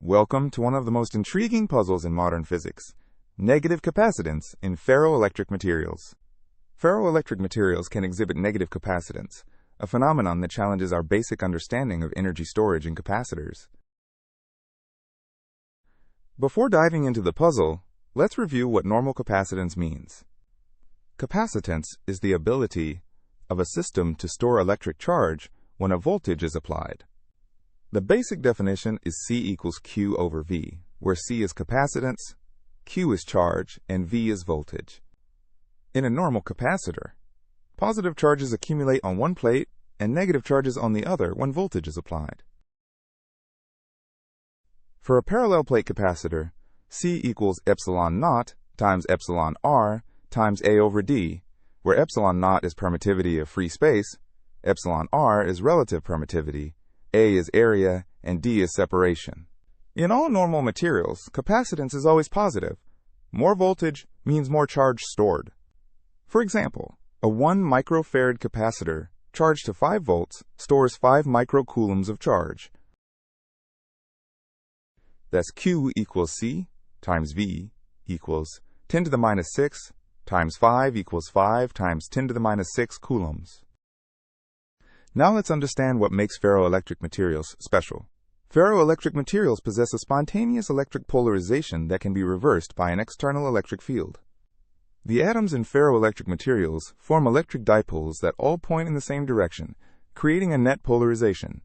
Welcome to one of the most intriguing puzzles in modern physics, negative capacitance in ferroelectric materials. Ferroelectric materials can exhibit negative capacitance, a phenomenon that challenges our basic understanding of energy storage in capacitors. Before diving into the puzzle, let's review what normal capacitance means. Capacitance is the ability of a system to store electric charge when a voltage is applied. The basic definition is C equals Q over V, where C is capacitance, Q is charge, and V is voltage. In a normal capacitor, positive charges accumulate on one plate and negative charges on the other when voltage is applied. For a parallel plate capacitor, C equals epsilon naught times epsilon R times A over D, where epsilon naught is permittivity of free space, epsilon R is relative permittivity, A is area, and D is separation. In all normal materials, capacitance is always positive. More voltage means more charge stored. For example, a 1 microfarad capacitor charged to 5 volts stores 5 microcoulombs of charge. Thus Q equals C times V equals 10 to the minus 6 times 5 equals 5 times 10 to the minus 6 coulombs. Now let's understand what makes ferroelectric materials special. Ferroelectric materials possess a spontaneous electric polarization that can be reversed by an external electric field. The atoms in ferroelectric materials form electric dipoles that all point in the same direction, creating a net polarization.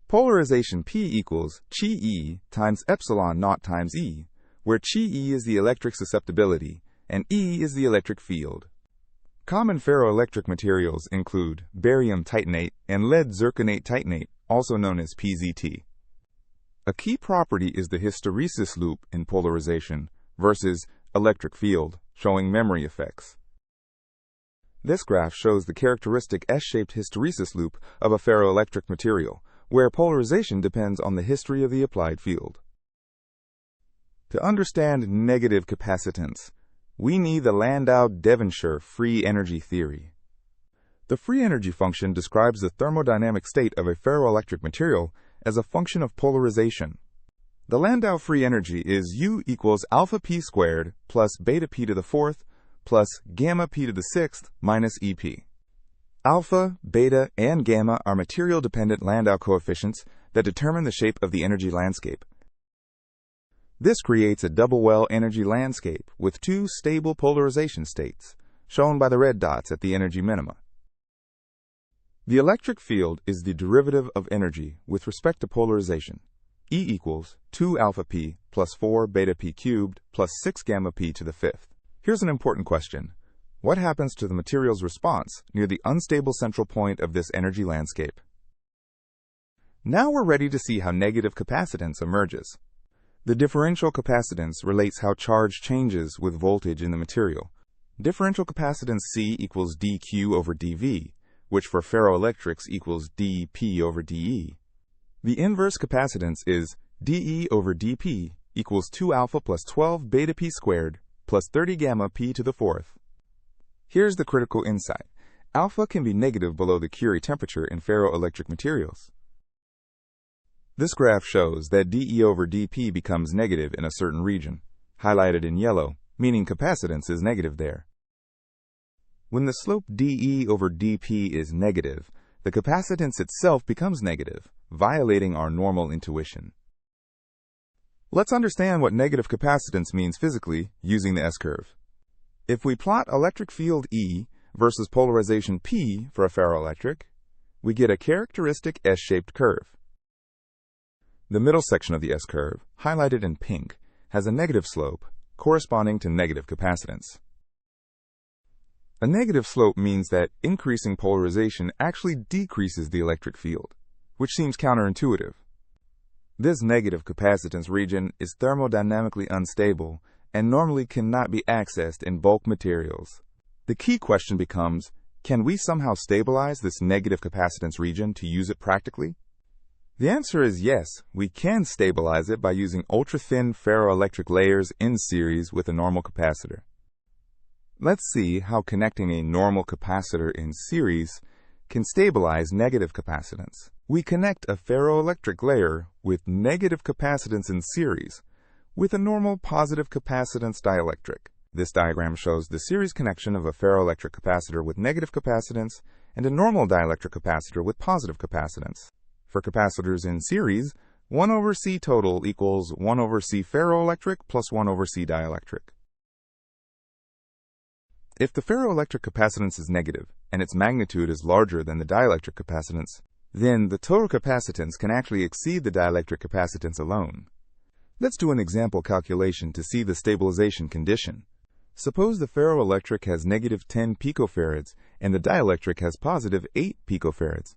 Polarization P equals Chi times epsilon naught times E, where Chi is the electric susceptibility and E is the electric field. Common ferroelectric materials include barium titanate and lead zirconate titanate, also known as PZT. A key property is the hysteresis loop in polarization versus electric field, showing memory effects. This graph shows the characteristic S-shaped hysteresis loop of a ferroelectric material, where polarization depends on the history of the applied field. To understand negative capacitance, we need the Landau-Differential free energy theory. The free energy function describes the thermodynamic state of a ferroelectric material as a function of polarization. The Landau free energy is U equals alpha p squared plus beta p to the fourth plus gamma p to the sixth minus EP. Alpha, beta, and gamma are material-dependent Landau coefficients that determine the shape of the energy landscape. This creates a double-well energy landscape with two stable polarization states, shown by the red dots at the energy minima. The electric field is the derivative of energy with respect to polarization. E equals 2 alpha p plus 4 beta p cubed plus 6 gamma p to the fifth. Here's an important question. What happens to the material's response near the unstable central point of this energy landscape? Now we're ready to see how negative capacitance emerges. The differential capacitance relates how charge changes with voltage in the material. Differential capacitance C equals dQ over dV, which for ferroelectrics equals dP over dE. The inverse capacitance is dE over dP equals 2 alpha plus 12 beta p squared plus 30 gamma p to the fourth. Here's the critical insight. Alpha can be negative below the Curie temperature in ferroelectric materials. This graph shows that dE over dP becomes negative in a certain region, highlighted in yellow, meaning capacitance is negative there. When the slope dE over dP is negative, the capacitance itself becomes negative, violating our normal intuition. Let's understand what negative capacitance means physically using the S-curve. If we plot electric field E versus polarization P for a ferroelectric, we get a characteristic S-shaped curve. The middle section of the S-curve, highlighted in pink, has a negative slope corresponding to negative capacitance. A negative slope means that increasing polarization actually decreases the electric field, which seems counterintuitive. This negative capacitance region is thermodynamically unstable and normally cannot be accessed in bulk materials. The key question becomes, can we somehow stabilize this negative capacitance region to use it practically? The answer is yes, we can stabilize it by using ultrathin ferroelectric layers in series with a normal capacitor. Let's see how connecting a normal capacitor in series can stabilize negative capacitance. We connect a ferroelectric layer with negative capacitance in series with a normal positive capacitance dielectric. This diagram shows the series connection of a ferroelectric capacitor with negative capacitance and a normal dielectric capacitor with positive capacitance. For capacitors in series, 1 over C total equals 1 over C ferroelectric plus 1 over C dielectric. If the ferroelectric capacitance is negative and its magnitude is larger than the dielectric capacitance, then the total capacitance can actually exceed the dielectric capacitance alone. Let's do an example calculation to see the stabilization condition. Suppose the ferroelectric has negative 10 picofarads and the dielectric has positive 8 picofarads.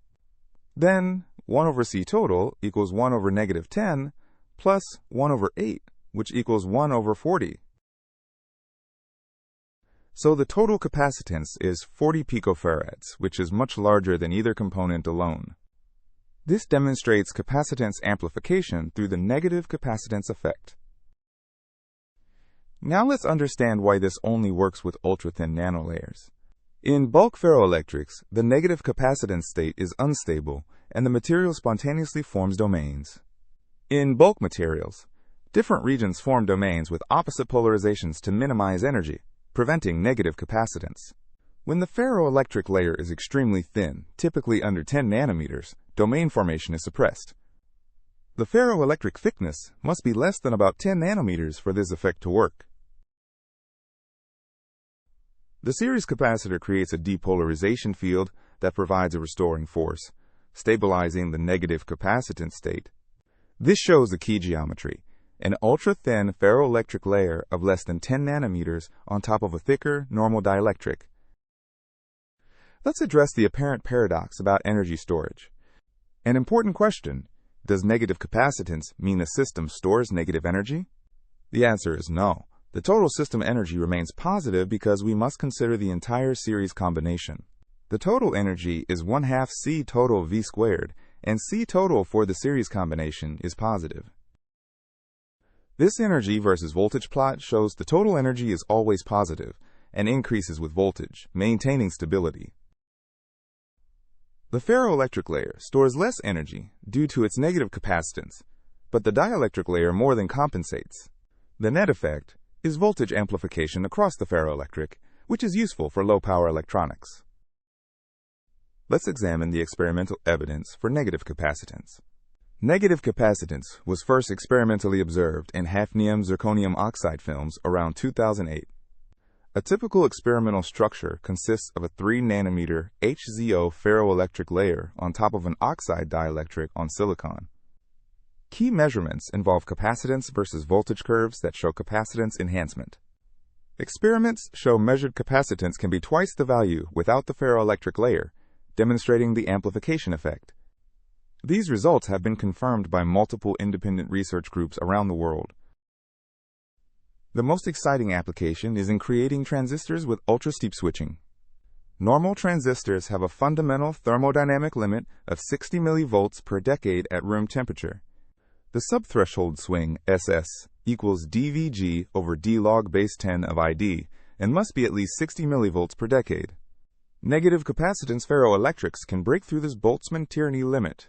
Then 1 over C total equals 1 over negative 10 plus 1 over 8, which equals 1 over 40. So the total capacitance is 40 picofarads, which is much larger than either component alone. This demonstrates capacitance amplification through the negative capacitance effect. Now let's understand why this only works with ultrathin nanolayers. In bulk ferroelectrics, the negative capacitance state is unstable and the material spontaneously forms domains. In bulk materials, different regions form domains with opposite polarizations to minimize energy, preventing negative capacitance. When the ferroelectric layer is extremely thin, typically under 10 nanometers, domain formation is suppressed. The ferroelectric thickness must be less than about 10 nanometers for this effect to work. The series capacitor creates a depolarization field that provides a restoring force, stabilizing the negative capacitance state. This shows the key geometry, an ultra-thin ferroelectric layer of less than 10 nanometers on top of a thicker, normal dielectric. Let's address the apparent paradox about energy storage. An important question: does negative capacitance mean the system stores negative energy? The answer is no. The total system energy remains positive because we must consider the entire series combination. The total energy is 1/2 C total V squared, and C total for the series combination is positive. This energy versus voltage plot shows the total energy is always positive and increases with voltage, maintaining stability. The ferroelectric layer stores less energy due to its negative capacitance, but the dielectric layer more than compensates. The net effect is voltage amplification across the ferroelectric, which is useful for low-power electronics. Let's examine the experimental evidence for negative capacitance. Negative capacitance was first experimentally observed in hafnium zirconium oxide films around 2008. A typical experimental structure consists of a 3 nanometer HfZrO ferroelectric layer on top of an oxide dielectric on silicon. Key measurements involve capacitance versus voltage curves that show capacitance enhancement. Experiments show measured capacitance can be twice the value without the ferroelectric layer, demonstrating the amplification effect. These results have been confirmed by multiple independent research groups around the world. The most exciting application is in creating transistors with ultra-steep switching. Normal transistors have a fundamental thermodynamic limit of 60 millivolts per decade at room temperature. The subthreshold swing, SS, equals dVg over d log base 10 of ID and must be at least 60 millivolts per decade. Negative capacitance ferroelectrics can break through this Boltzmann tyranny limit.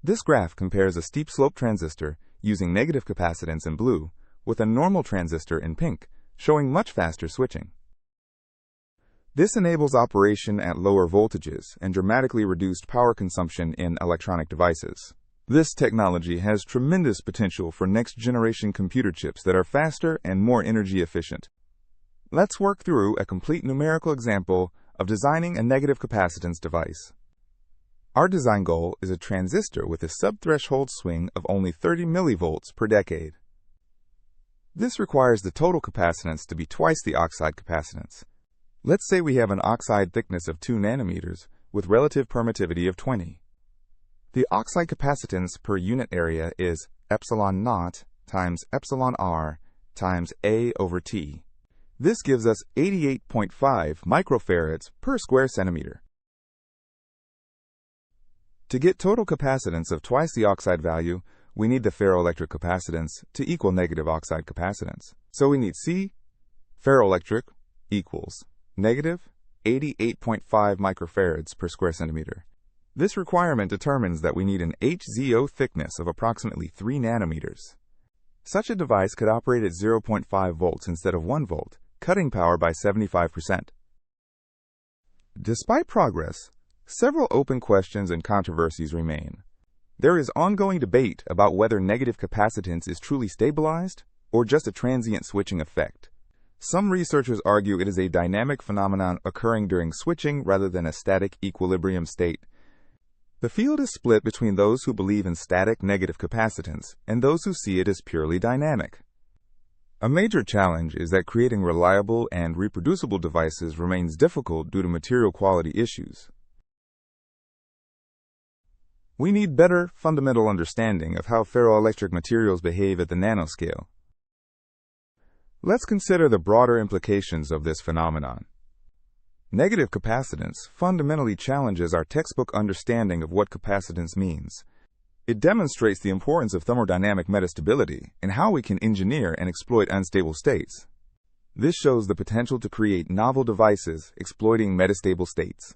This graph compares a steep slope transistor using negative capacitance in blue with a normal transistor in pink, showing much faster switching. This enables operation at lower voltages and dramatically reduced power consumption in electronic devices. This technology has tremendous potential for next-generation computer chips that are faster and more energy efficient. Let's work through a complete numerical example of designing a negative capacitance device. Our design goal is a transistor with a subthreshold swing of only 30 millivolts per decade. This requires the total capacitance to be twice the oxide capacitance. Let's say we have an oxide thickness of 2 nanometers with relative permittivity of 20. The oxide capacitance per unit area is epsilon naught times epsilon r times A over T. This gives us 88.5 microfarads per square centimeter. To get total capacitance of twice the oxide value, we need the ferroelectric capacitance to equal negative oxide capacitance. So we need C ferroelectric equals negative 88.5 microfarads per square centimeter. This requirement determines that we need an HfZrO thickness of approximately 3 nanometers. Such a device could operate at 0.5 volts instead of 1 volt, cutting power by 75%. Despite progress, several open questions and controversies remain. There is ongoing debate about whether negative capacitance is truly stabilized or just a transient switching effect. Some researchers argue it is a dynamic phenomenon occurring during switching rather than a static equilibrium state. The field is split between those who believe in static negative capacitance and those who see it as purely dynamic. A major challenge is that creating reliable and reproducible devices remains difficult due to material quality issues. We need better fundamental understanding of how ferroelectric materials behave at the nanoscale. Let's consider the broader implications of this phenomenon. Negative capacitance fundamentally challenges our textbook understanding of what capacitance means. It demonstrates the importance of thermodynamic metastability and how we can engineer and exploit unstable states. This shows the potential to create novel devices exploiting metastable states.